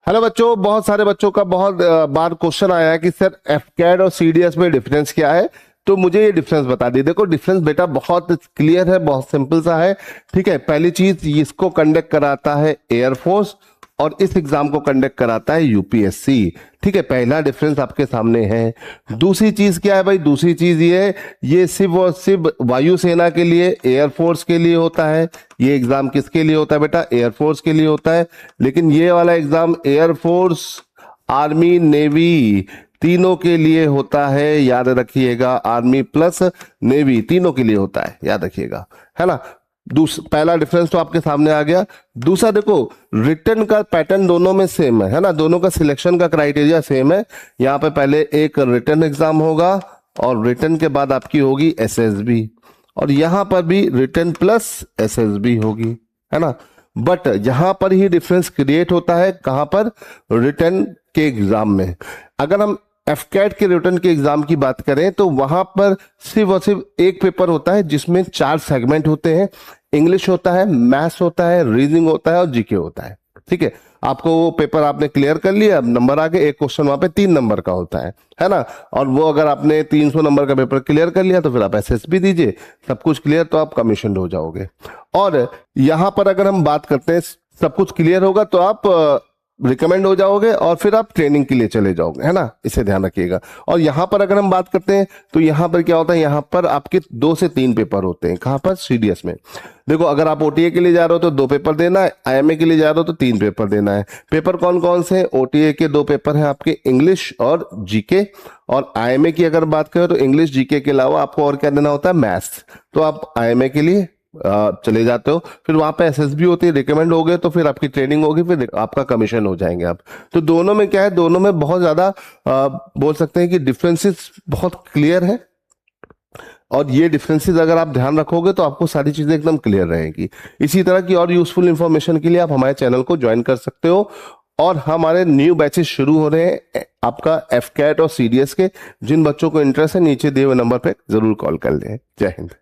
Hello बच्चों, बहुत सारे बच्चों का बहुत बार क्वेश्चन आया है कि सर एफकैड और सीडीएस में डिफरेंस क्या है। तो मुझे ये डिफरेंस बता दी। देखो डिफरेंस बेटा बहुत क्लियर है, बहुत सिंपल सा है। ठीक है, पहली चीज इसको कंडक्ट कराता है एयरफोर्स और इस एग्जाम को कंडक्ट कराता है यूपीएससी। ठीक है, पहला डिफरेंस आपके सामने है। दूसरी चीज क्या है भाई? दूसरी चीज ये सिर्फ और सिर्फ वायुसेना के लिए, एयरफोर्स के लिए होता है। ये एग्जाम किसके लिए होता है बेटा? एयरफोर्स के लिए होता है। लेकिन ये वाला एग्जाम एयरफोर्स, आर्मी, नेवी तीनों के लिए होता है। याद रखिएगा, आर्मी प्लस नेवी तीनों के लिए होता है, याद रखिएगा, है ना। पहला डिफरेंस तो आपके सामने आ गया। दूसरा देखो, रिटर्न का पैटर्न दोनों में सेम है ना, दोनों का सिलेक्शन का क्राइटेरिया सेम है। यहाँ पे पहले एक रिटर्न एग्जाम होगा और रिटर्न के बाद आपकी होगी एसएसबी, और यहां पर भी रिटर्न प्लस एसएसबी होगी, है ना। बट यहां पर ही डिफरेंस क्रिएट होता है, कहां पर? रिटर्न के एग्जाम में। अगर हम एफकैट के रिटर्न के एग्जाम की बात करें तो वहां पर सिर्फ और सिर्फ एक पेपर होता है जिसमें 4 सेगमेंट होते हैं। इंग्लिश होता है, मैथ्स होता है, रीजनिंग होता है और जीके होता है। ठीक है, आपको वो पेपर आपने क्लियर कर लिया, अब नंबर आ गए। एक क्वेश्चन वहां पे 3 नंबर का होता है ना। और वो अगर आपने 300 नंबर का पेपर क्लियर कर लिया तो फिर आप एसएसबी दीजिए, सब कुछ क्लियर, तो आप कमीशन हो जाओगे। और यहां पर अगर हम बात करते हैं सब कुछ क्लियर होगा तो आप रिकमेंड हो जाओगे और फिर आप ट्रेनिंग के लिए चले जाओगे, है ना। इसे ध्यान रखिएगा। और यहां पर अगर हम बात करते हैं तो यहां पर क्या होता है? यहां पर आपके 2 से 3 पेपर होते हैं। कहां पर? सीडीएस में। देखो, अगर आप ओटीए के लिए जा रहे हो तो 2 पेपर देना है, आईएमए के लिए जा रहे हो तो 3 पेपर देना है। पेपर कौन कौन से? ओटीए के 2 पेपर हैं आपके, इंग्लिश और जीके। और आईएमए की अगर बात करें तो इंग्लिश जीके के अलावा आपको और क्या देना होता है? मैथ्स। तो आप आईएमए के लिए चले जाते हो, फिर वहां पे एसएसबी होती है, रिकमेंड हो गए तो फिर आपकी ट्रेनिंग होगी, फिर आपका कमीशन हो जाएंगे आप। तो दोनों में क्या है? दोनों में बहुत ज्यादा बोल सकते हैं कि डिफरेंसेस बहुत क्लियर है। और ये डिफरेंसेस अगर आप ध्यान रखोगे तो आपको सारी चीजें एकदम क्लियर रहेगी। इसी तरह की और यूजफुल इंफॉर्मेशन के लिए आप हमारे चैनल को ज्वाइन कर सकते हो। और हमारे न्यू बैचेस शुरू हो रहे हैं आपका एफकैट और सीडीएस के। जिन बच्चों को इंटरेस्ट है नीचे दिए हुए नंबर पे जरूर कॉल कर लें। जय हिंद।